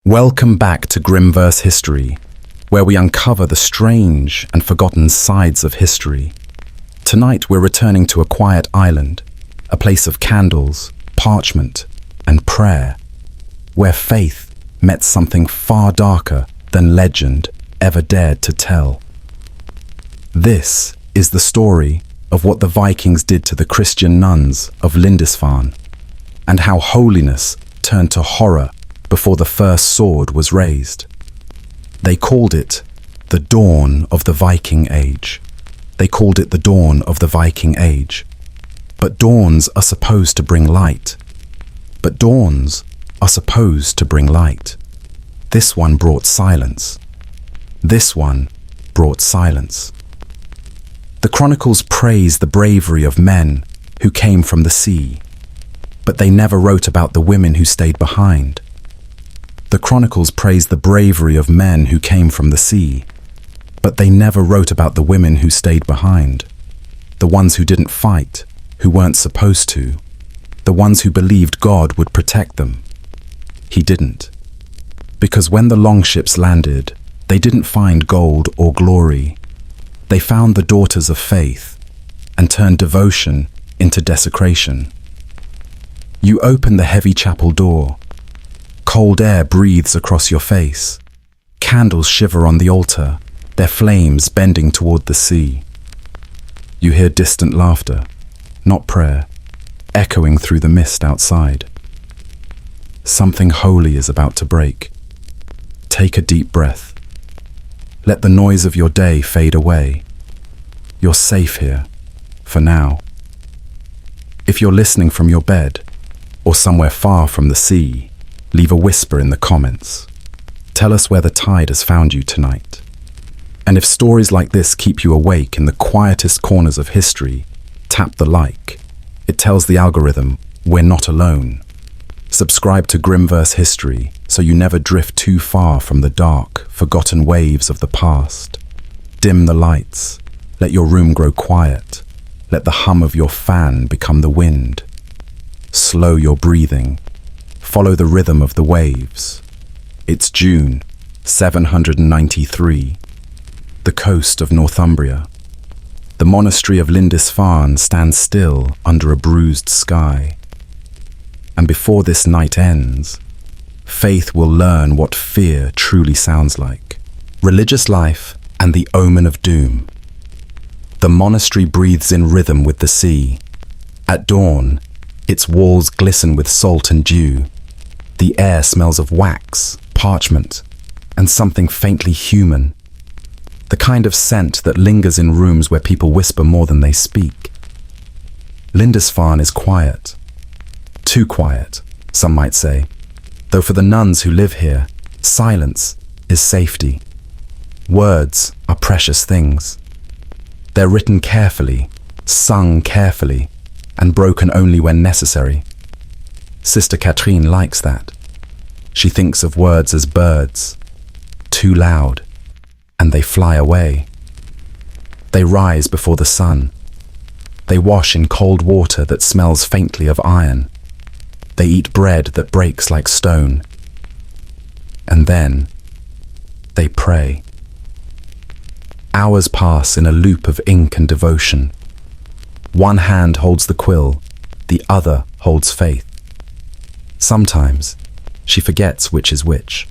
Welcome back to Grimverse History, where we uncover the strange and forgotten sides of history. Tonight we're returning to a quiet island, a place of candles, parchment, and prayer, where faith met something far darker than legend ever dared to tell. This is the story of what the Vikings did to the Christian nuns of Lindisfarne, and how holiness turned to horror before the first sword was raised. They called it the dawn of the Viking Age. They called it the dawn of the Viking Age. But dawns are supposed to bring light. But dawns are supposed to bring light. This one brought silence. This one brought silence. The chronicles praise the bravery of men who came from the sea, but they never wrote about the women who stayed behind. The chronicles praise the bravery of men who came from the sea, but they never wrote about the women who stayed behind, the ones who didn't fight, who weren't supposed to, the ones who believed God would protect them. He didn't. Because when the longships landed, they didn't find gold or glory. They found the daughters of faith and turned devotion into desecration. You open the heavy chapel door. Cold air breathes across your face. Candles shiver on the altar, their flames bending toward the sea. You hear distant laughter, not prayer, echoing through the mist outside. Something holy is about to break. Take a deep breath. Let the noise of your day fade away. You're safe here, for now. If you're listening from your bed, or somewhere far from the sea, leave a whisper in the comments. Tell us where the tide has found you tonight. And if stories like this keep you awake in the quietest corners of history, tap the like. It tells the algorithm we're not alone. Subscribe to Grimverse History so you never drift too far from the dark, forgotten waves of the past. Dim the lights. Let your room grow quiet. Let the hum of your fan become the wind. Slow your breathing. Follow the rhythm of the waves. It's June 793. The coast of Northumbria. The monastery of Lindisfarne stands still under a bruised sky. And before this night ends, faith will learn what fear truly sounds like. Religious life and the omen of doom. The monastery breathes in rhythm with the sea. At dawn, its walls glisten with salt and dew. The air smells of wax, parchment, and something faintly human. The kind of scent that lingers in rooms where people whisper more than they speak. Lindisfarne is quiet. Too quiet, some might say. Though for the nuns who live here, silence is safety. Words are precious things. They're written carefully, sung carefully, and broken only when necessary. Sister Catherine likes that. She thinks of words as birds, too loud, and they fly away. They rise before the sun. They wash in cold water that smells faintly of iron. They eat bread that breaks like stone. And then they pray. Hours pass in a loop of ink and devotion. One hand holds the quill, the other holds faith. Sometimes she forgets which is which.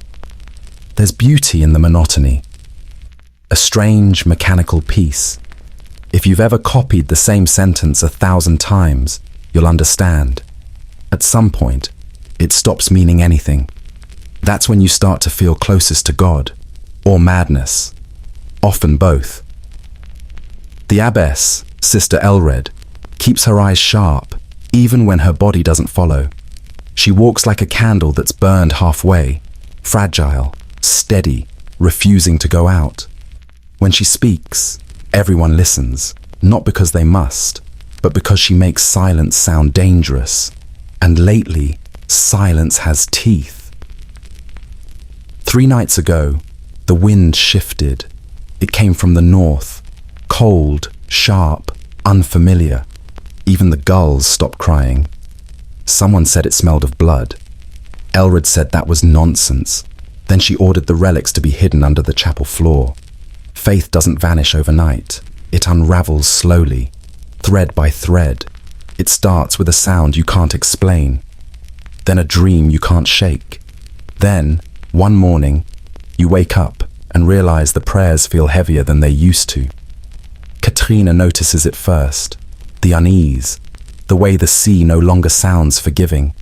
There's beauty in the monotony, a strange mechanical peace. If you've ever copied the same sentence 1,000 times, you'll understand. At some point, it stops meaning anything. That's when you start to feel closest to God, or madness, often both. The abbess, Sister Elred, keeps her eyes sharp, even when her body doesn't follow. She walks like a candle that's burned halfway, fragile, steady, refusing to go out. When she speaks, everyone listens, not because they must, but because she makes silence sound dangerous. And lately, silence has teeth. 3 nights ago, the wind shifted. It came from the north, cold, sharp, unfamiliar. Even the gulls stopped crying. Someone said it smelled of blood. Elred said that was nonsense. Then she ordered the relics to be hidden under the chapel floor. Faith doesn't vanish overnight. It unravels slowly, thread by thread. It starts with a sound you can't explain, then a dream you can't shake. Then, one morning, you wake up and realize the prayers feel heavier than they used to. Katrina notices it first, the unease, the way the sea no longer sounds forgiving,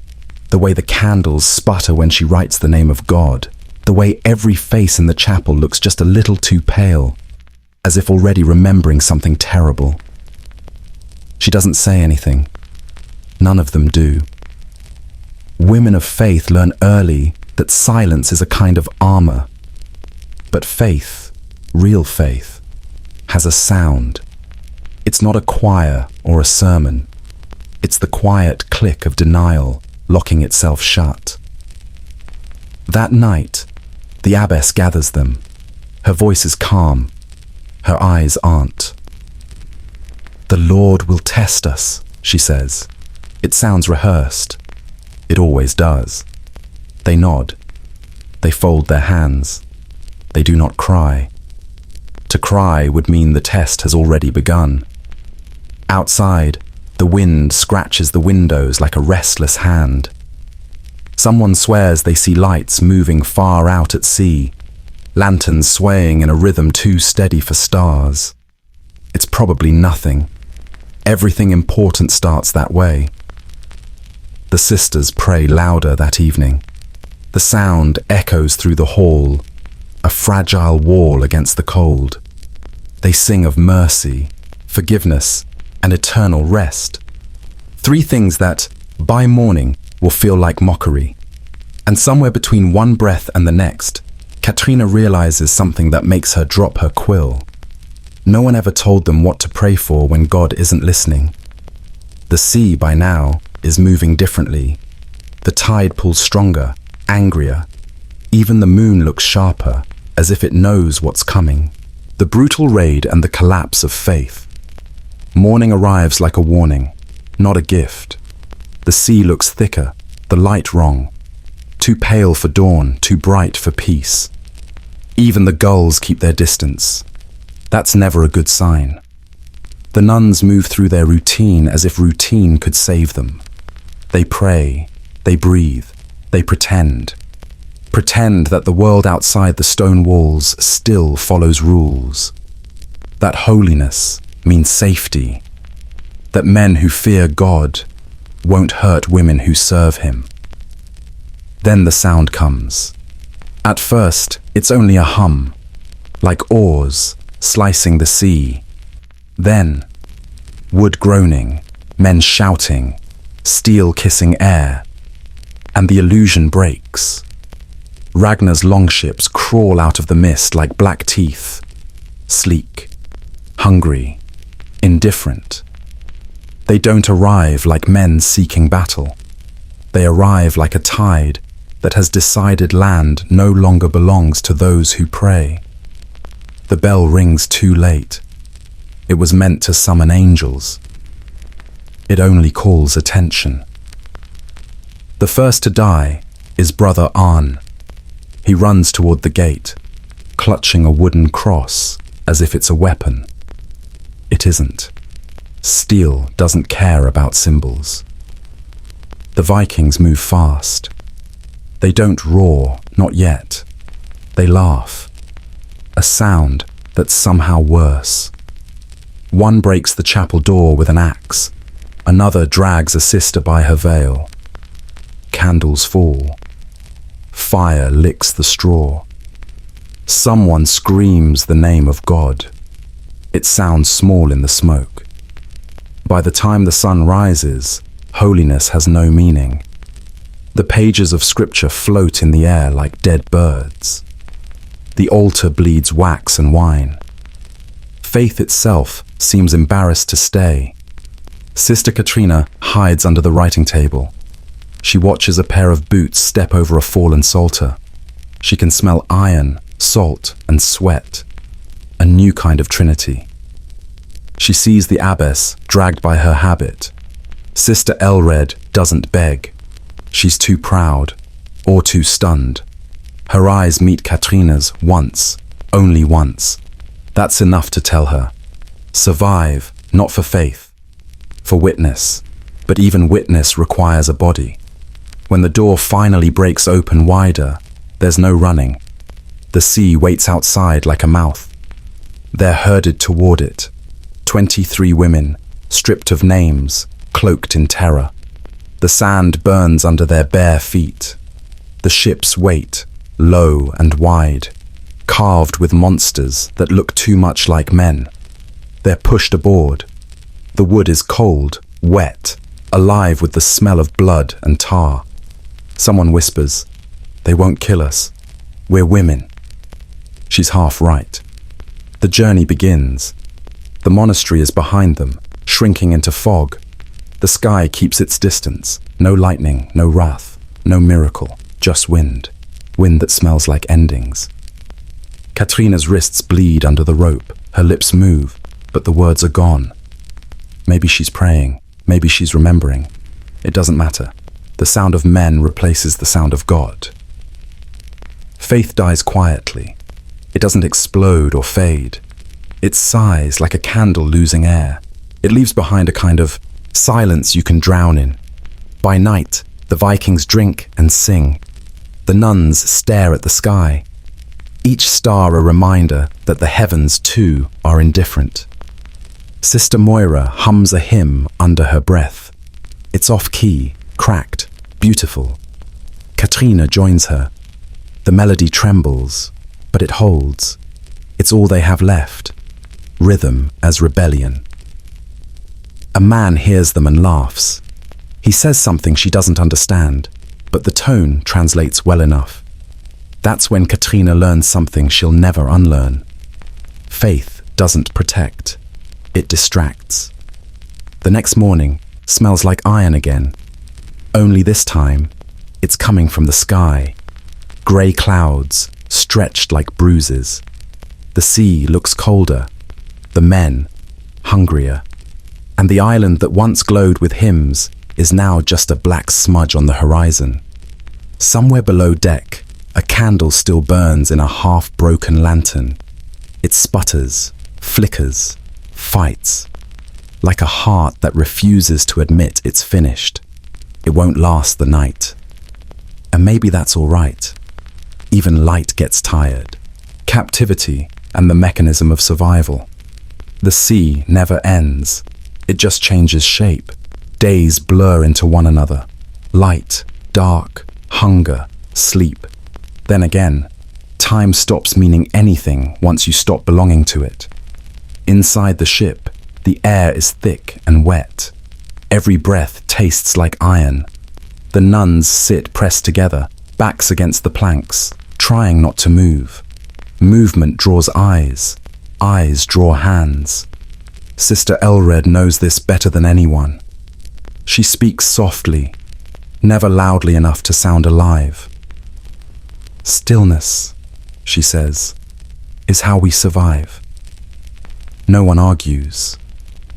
the way the candles sputter when she writes the name of God, the way every face in the chapel looks just a little too pale, as if already remembering something terrible. She doesn't say anything. None of them do. Women of faith learn early that silence is a kind of armor. But faith, real faith, has a sound. It's not a choir or a sermon. It's the quiet click of denial locking itself shut. That night, the abbess gathers them. Her voice is calm. Her eyes aren't. "The Lord will test us," she says. It sounds rehearsed. It always does. They nod. They fold their hands. They do not cry. To cry would mean the test has already begun. Outside, the wind scratches the windows like a restless hand. Someone swears they see lights moving far out at sea, lanterns swaying in a rhythm too steady for stars. It's probably nothing. Everything important starts that way. The sisters pray louder that evening. The sound echoes through the hall, a fragile wall against the cold. They sing of mercy, forgiveness, and eternal rest. 3 things that, by morning, will feel like mockery. And somewhere between one breath and the next, Katrina realizes something that makes her drop her quill. No one ever told them what to pray for when God isn't listening. The sea, by now, is moving differently. The tide pulls stronger, angrier. Even the moon looks sharper, as if it knows what's coming. The brutal raid and the collapse of faith. Morning arrives like a warning, not a gift. The sea looks thicker, the light wrong. Too pale for dawn, too bright for peace. Even the gulls keep their distance. That's never a good sign. The nuns move through their routine as if routine could save them. They pray, they breathe, they pretend. Pretend that the world outside the stone walls still follows rules. That holiness means safety. That men who fear God won't hurt women who serve him. Then the sound comes. At first, it's only a hum, like oars slicing the sea. Then, wood groaning, men shouting, steel kissing air, and the illusion breaks. Ragnar's longships crawl out of the mist like black teeth, sleek, hungry, indifferent. They don't arrive like men seeking battle. They arrive like a tide that has decided land no longer belongs to those who pray. The bell rings too late. It was meant to summon angels. It only calls attention. The first to die is Brother Arn. He runs toward the gate, clutching a wooden cross as if it's a weapon. It isn't. Steel doesn't care about symbols. The Vikings move fast. They don't roar, not yet. They laugh. A sound that's somehow worse. One breaks the chapel door with an axe. Another drags a sister by her veil. Candles fall. Fire licks the straw. Someone screams the name of God. It sounds small in the smoke. By the time the sun rises, holiness has no meaning. The pages of scripture float in the air like dead birds. The altar bleeds wax and wine. Faith itself seems embarrassed to stay. Sister Katrina hides under the writing table. She watches a pair of boots step over a fallen psalter. She can smell iron, salt, and sweat. A new kind of trinity. She sees the abbess dragged by her habit. Sister Elred doesn't beg. She's too proud, or too stunned. Her eyes meet Katrina's once, only once. That's enough to tell her. Survive, not for faith, for witness. But even witness requires a body. When the door finally breaks open wider, there's no running. The sea waits outside like a mouth. They're herded toward it. 23 women, stripped of names, cloaked in terror. The sand burns under their bare feet. The ships wait, low and wide, carved with monsters that look too much like men. They're pushed aboard. The wood is cold, wet, alive with the smell of blood and tar. Someone whispers, "They won't kill us. We're women." She's half right. The journey begins. The monastery is behind them, shrinking into fog. The sky keeps its distance. No lightning, no wrath, no miracle, just wind. Wind that smells like endings. Katrina's wrists bleed under the rope. Her lips move, but the words are gone. Maybe she's praying. Maybe she's remembering. It doesn't matter. The sound of men replaces the sound of God. Faith dies quietly. It doesn't explode or fade. It sighs like a candle losing air. It leaves behind a kind of silence you can drown in. By night, the Vikings drink and sing. The nuns stare at the sky. Each star a reminder that the heavens, too, are indifferent. Sister Moira hums a hymn under her breath. It's off-key, cracked, beautiful. Katrina joins her. The melody trembles, but it holds. It's all they have left. Rhythm as rebellion. A man hears them and laughs. He says something she doesn't understand, but the tone translates well enough. That's when Katrina learns something she'll never unlearn. Faith doesn't protect. It distracts. The next morning smells like iron again. Only this time, it's coming from the sky. Grey clouds, stretched like bruises. The sea looks colder. The men, hungrier. And the island that once glowed with hymns is now just a black smudge on the horizon. Somewhere below deck, a candle still burns in a half-broken lantern. It sputters, flickers, fights, like a heart that refuses to admit it's finished. It won't last the night. And maybe that's all right. Even light gets tired. Captivity and the mechanism of survival. The sea never ends. It just changes shape. Days blur into one another. Light, dark, hunger, sleep. Then again, time stops meaning anything once you stop belonging to it. Inside the ship, the air is thick and wet. Every breath tastes like iron. The nuns sit pressed together, backs against the planks, trying not to move. Movement draws eyes. Eyes draw hands. Sister Elred knows this better than anyone. She speaks softly, never loudly enough to sound alive. Stillness, she says, is how we survive. No one argues.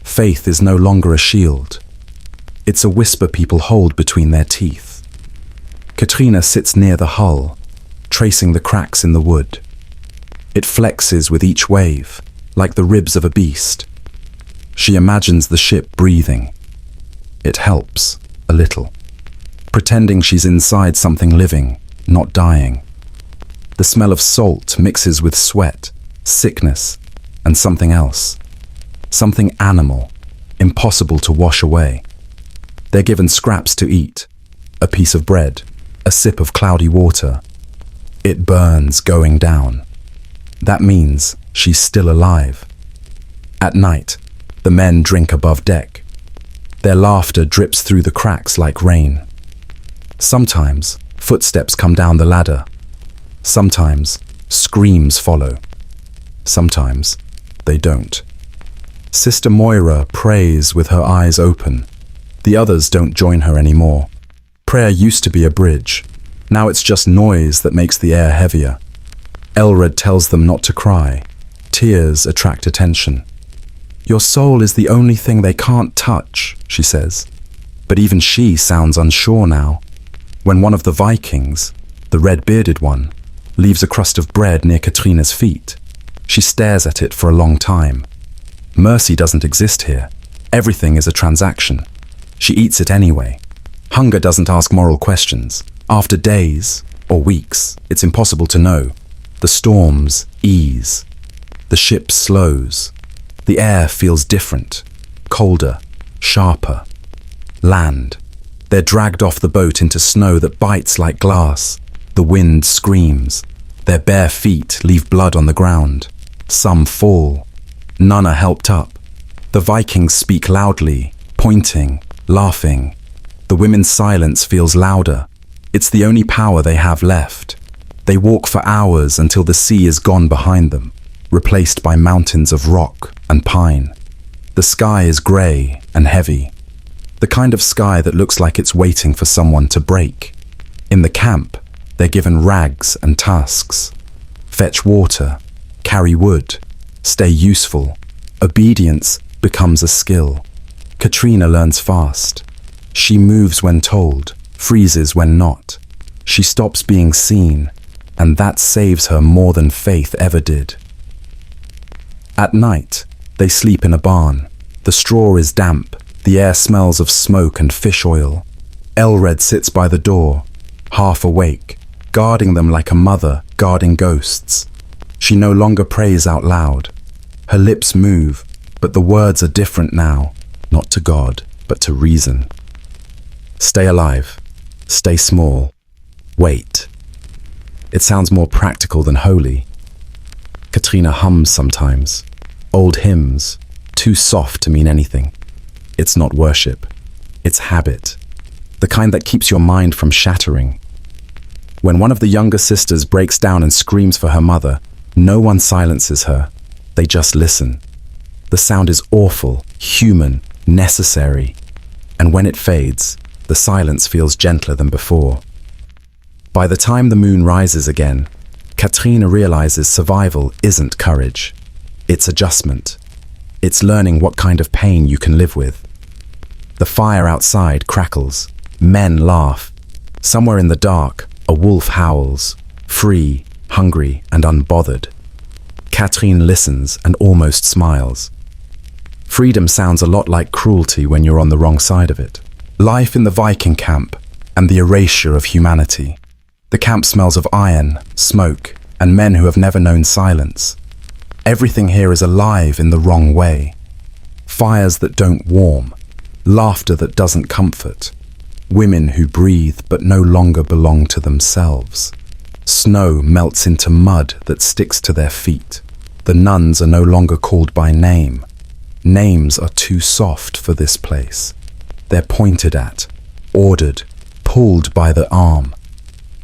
Faith is no longer a shield. It's a whisper people hold between their teeth. Katrina sits near the hull, tracing the cracks in the wood. It flexes with each wave, like the ribs of a beast. She imagines the ship breathing. It helps, a little. Pretending she's inside something living, not dying. The smell of salt mixes with sweat, sickness, and something else. Something animal, impossible to wash away. They're given scraps to eat, a piece of bread, a sip of cloudy water. It burns going down. That means she's still alive. At night, the men drink above deck. Their laughter drips through the cracks like rain. Sometimes, footsteps come down the ladder. Sometimes, screams follow. Sometimes, they don't. Sister Moira prays with her eyes open. The others don't join her anymore. Prayer used to be a bridge. Now it's just noise that makes the air heavier. Elred tells them not to cry. Tears attract attention. Your soul is the only thing they can't touch, she says. But even she sounds unsure now. When one of the Vikings, the red-bearded one, leaves a crust of bread near Katrina's feet. She stares at it for a long time. Mercy doesn't exist here. Everything is a transaction. She eats it anyway. Hunger doesn't ask moral questions. After days, or weeks, it's impossible to know. The storms ease. The ship slows. The air feels different, colder, sharper. Land. They're dragged off the boat into snow that bites like glass. The wind screams. Their bare feet leave blood on the ground. Some fall. None are helped up. The Vikings speak loudly, pointing, laughing. The women's silence feels louder. It's the only power they have left. They walk for hours until the sea is gone behind them, replaced by mountains of rock and pine. The sky is grey and heavy. The kind of sky that looks like it's waiting for someone to break. In the camp, they're given rags and tasks. Fetch water, carry wood, stay useful. Obedience becomes a skill. Katrina learns fast. She moves when told, freezes when not. She stops being seen, and that saves her more than faith ever did. At night, they sleep in a barn. The straw is damp. The air smells of smoke and fish oil. Elred sits by the door, half awake, guarding them like a mother guarding ghosts. She no longer prays out loud. Her lips move, but the words are different now, not to God, but to reason. Stay alive. Stay small. Wait. It sounds more practical than holy. Katrina hums sometimes. Old hymns, too soft to mean anything. It's not worship. It's habit. The kind that keeps your mind from shattering. When one of the younger sisters breaks down and screams for her mother, no one silences her. They just listen. The sound is awful, human, necessary. And when it fades, the silence feels gentler than before. By the time the moon rises again, Katrina realizes survival isn't courage. It's adjustment. It's learning what kind of pain you can live with. The fire outside crackles. Men laugh. Somewhere in the dark, a wolf howls, free, hungry, and unbothered. Katrine listens and almost smiles. Freedom sounds a lot like cruelty when you're on the wrong side of it. Life in the Viking camp and the erasure of humanity. The camp smells of iron, smoke, and men who have never known silence. Everything here is alive in the wrong way. Fires that don't warm, laughter that doesn't comfort, women who breathe but no longer belong to themselves. Snow melts into mud that sticks to their feet. The nuns are no longer called by name. Names are too soft for this place. They're pointed at, ordered, pulled by the arm.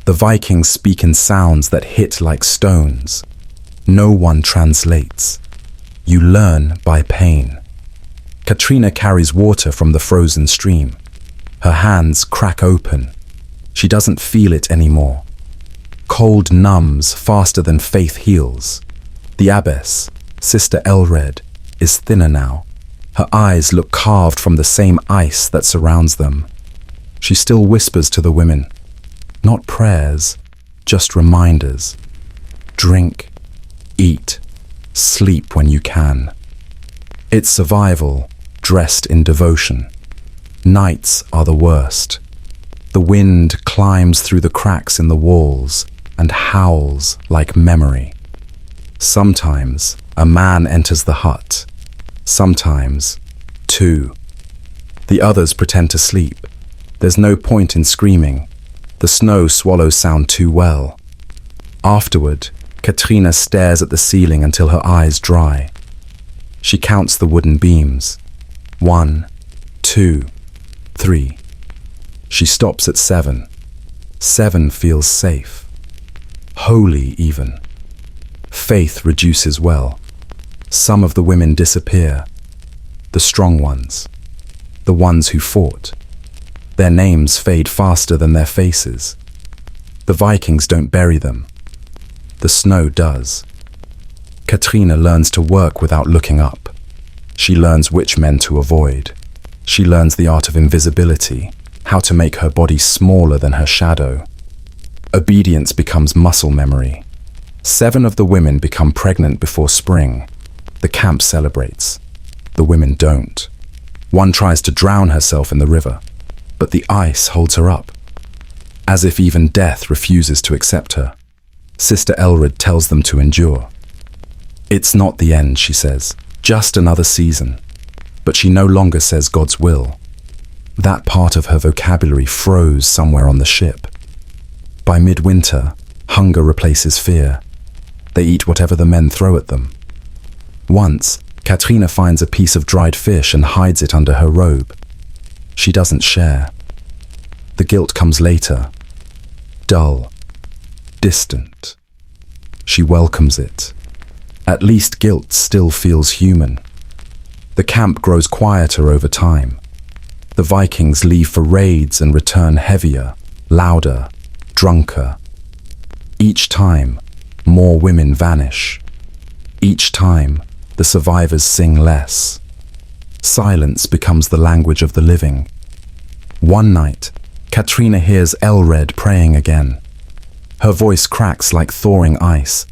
The Vikings speak in sounds that hit like stones. No one translates. You learn by pain. Katrina carries water from the frozen stream. Her hands crack open. She doesn't feel it anymore. Cold numbs faster than faith heals. The abbess, Sister Elred, is thinner now. Her eyes look carved from the same ice that surrounds them. She still whispers to the women. Not prayers, just reminders. Drink, eat, sleep when you can. It's survival, dressed in devotion. Nights are the worst. The wind climbs through the cracks in the walls and howls like memory. Sometimes a man enters the hut. Sometimes two. The others pretend to sleep. There's no point in screaming. The snow swallows sound too well. Afterward, Katrina stares at the ceiling until her eyes dry. She counts the wooden beams. 1, 2, 3. She stops at 7. 7 feels safe. Holy even. Faith reduces well. Some of the women disappear. The strong ones. The ones who fought. Their names fade faster than their faces. The Vikings don't bury them. The snow does. Katrina learns to work without looking up. She learns which men to avoid. She learns the art of invisibility, how to make her body smaller than her shadow. Obedience becomes muscle memory. 7 of the women become pregnant before spring. The camp celebrates. The women don't. One tries to drown herself in the river, but the ice holds her up, as if even death refuses to accept her. Sister Elred tells them to endure. It's not the end, she says, just another season. But she no longer says God's will. That part of her vocabulary froze somewhere on the ship. By midwinter, hunger replaces fear. They eat whatever the men throw at them. Once, Katrina finds a piece of dried fish and hides it under her robe. She doesn't share. The guilt comes later. Dull. Distant. She welcomes it. At least guilt still feels human. The camp grows quieter over time. The Vikings leave for raids and return heavier, louder, drunker. Each time, more women vanish. Each time, the survivors sing less. Silence becomes the language of the living. One night, Katrina hears Elred praying again. Her voice cracks like thawing ice.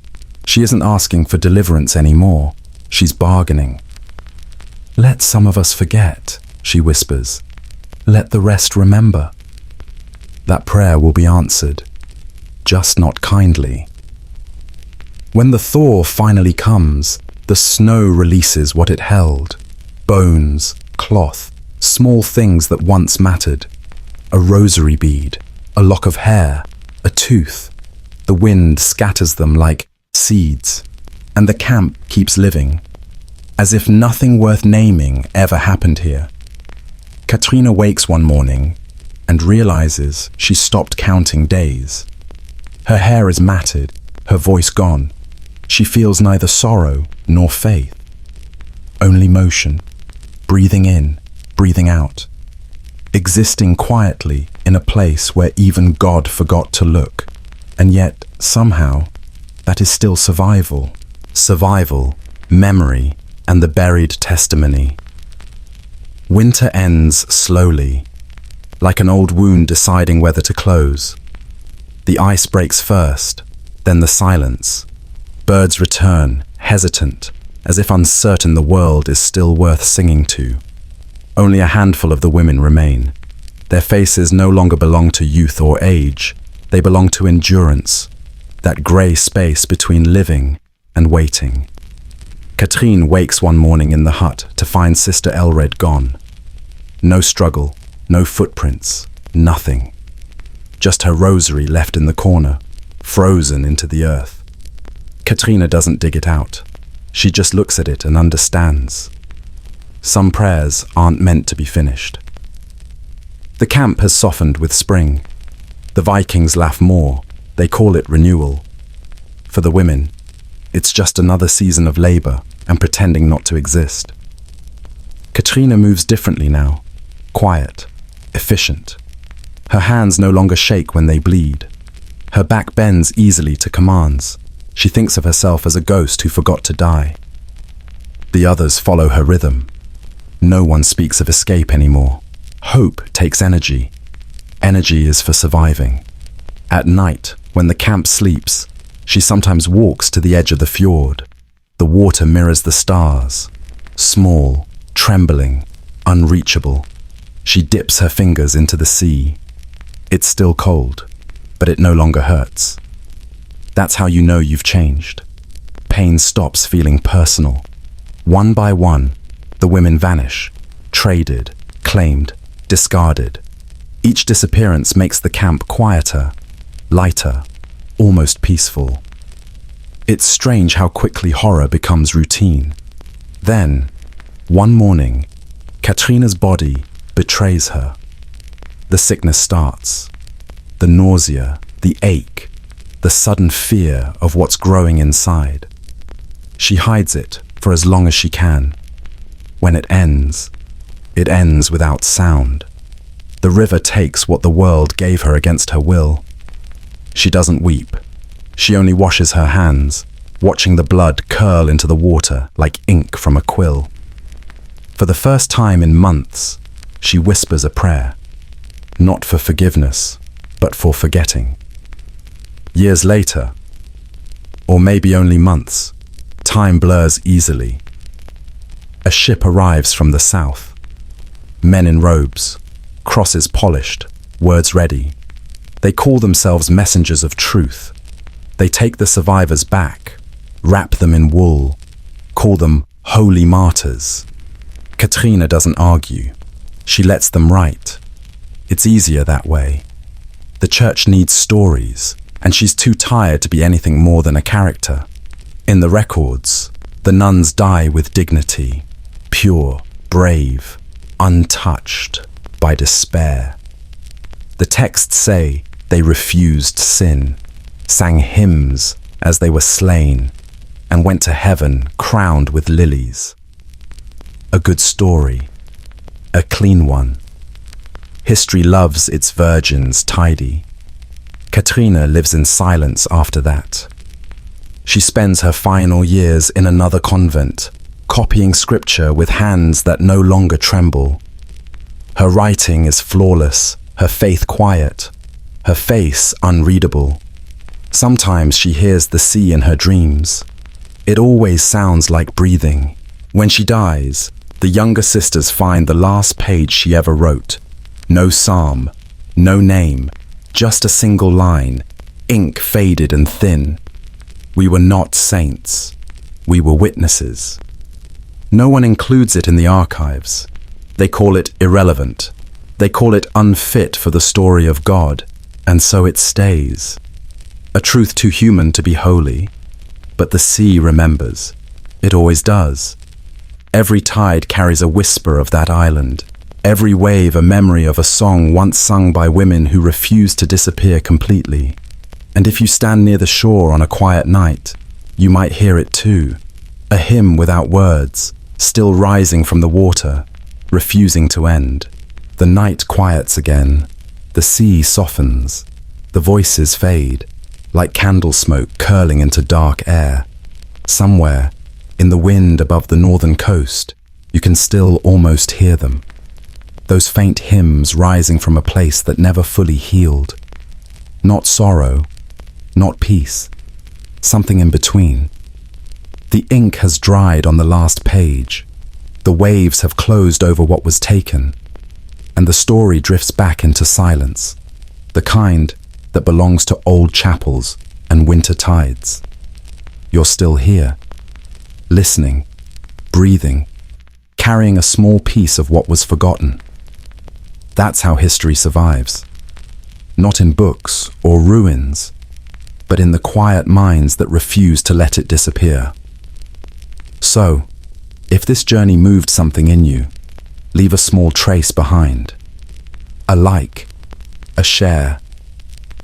She isn't asking for deliverance anymore. She's bargaining. "Let some of us forget," she whispers. "Let the rest remember." That prayer will be answered, just not kindly. When the thaw finally comes, the snow releases what it held. Bones, cloth, small things that once mattered. A rosary bead, a lock of hair, a tooth. The wind scatters them like seeds, and the camp keeps living, as if nothing worth naming ever happened here. Katrina wakes one morning and realizes she stopped counting days. Her hair is matted, her voice gone. She feels neither sorrow nor faith, only motion, breathing in, breathing out, existing quietly in a place where even God forgot to look. And yet, somehow, that is still survival. Survival, memory, and the buried testimony. Winter ends slowly, like an old wound deciding whether to close. The ice breaks first, then the silence. Birds return, hesitant, as if uncertain the world is still worth singing to. Only a handful of the women remain. Their faces no longer belong to youth or age. They belong to endurance, that grey space between living and waiting. Katrine wakes one morning in the hut to find Sister Elred gone. No struggle, no footprints, nothing. Just her rosary left in the corner, frozen into the earth. Katrina doesn't dig it out. She just looks at it and understands. Some prayers aren't meant to be finished. The camp has softened with spring. The Vikings laugh more. They call it renewal. For the women, it's just another season of labor and pretending not to exist. Katrina moves differently now. Quiet, efficient. Her hands no longer shake when they bleed. Her back bends easily to commands. She thinks of herself as a ghost who forgot to die. The others follow her rhythm. No one speaks of escape anymore. Hope takes energy. Energy is for surviving. At night, when the camp sleeps, she sometimes walks to the edge of the fjord. The water mirrors the stars. Small, trembling, unreachable. She dips her fingers into the sea. It's still cold, but it no longer hurts. That's how you know you've changed. Pain stops feeling personal. One by one, the women vanish, traded, claimed, discarded. Each disappearance makes the camp quieter, lighter, almost peaceful. It's strange how quickly horror becomes routine. Then, one morning, Katrina's body betrays her. The sickness starts. The nausea, the ache, the sudden fear of what's growing inside. She hides it for as long as she can. When it ends without sound. The river takes what the world gave her against her will. She doesn't weep. She only washes her hands, watching the blood curl into the water like ink from a quill. For the first time in months, she whispers a prayer. Not for forgiveness, but for forgetting. Years later, or maybe only months. Time blurs easily. A ship arrives from the south. Men in robes, crosses polished, words ready. They call themselves messengers of truth. They take the survivors back, wrap them in wool, call them holy martyrs. Katrina doesn't argue. She lets them write. It's easier that way. The church needs stories, and she's too tired to be anything more than a character. In the records, the nuns die with dignity, pure, brave, untouched by despair. The texts say they refused sin, sang hymns as they were slain, and went to heaven crowned with lilies. A good story, a clean one. History loves its virgins tidy. Katrina lives in silence after that. She spends her final years in another convent, copying scripture with hands that no longer tremble. Her writing is flawless, her faith quiet, her face unreadable. Sometimes she hears the sea in her dreams. It always sounds like breathing. When she dies, the younger sisters find the last page she ever wrote. No psalm, no name, just a single line, ink faded and thin. We were not saints. We were witnesses. No one includes it in the archives. They call it irrelevant. They call it unfit for the story of God, and so it stays. A truth too human to be holy, but the sea remembers. It always does. Every tide carries a whisper of that island. Every wave a memory of a song once sung by women who refused to disappear completely. And if you stand near the shore on a quiet night, you might hear it too. A hymn without words, still rising from the water, refusing to end. The night quiets again. The sea softens. The voices fade, like candle smoke curling into dark air. Somewhere, in the wind above the northern coast, you can still almost hear them. Those faint hymns rising from a place that never fully healed. Not sorrow, not peace, something in between. The ink has dried on the last page. The waves have closed over what was taken, and the story drifts back into silence, the kind that belongs to old chapels and winter tides. You're still here, listening, breathing, carrying a small piece of what was forgotten. That's how history survives. Not in books or ruins, but in the quiet minds that refuse to let it disappear. So, if this journey moved something in you, leave a small trace behind. A like, a share,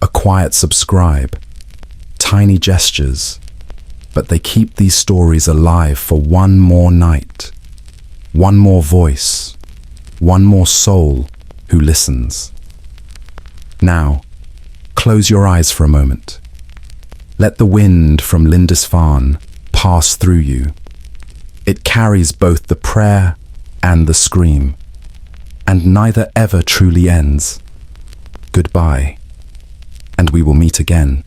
a quiet subscribe, tiny gestures, but they keep these stories alive for one more night, one more voice, one more soul who listens. Now, close your eyes for a moment. Let the wind from Lindisfarne pass through you. It carries both the prayer and the scream, and neither ever truly ends. Goodbye, and we will meet again.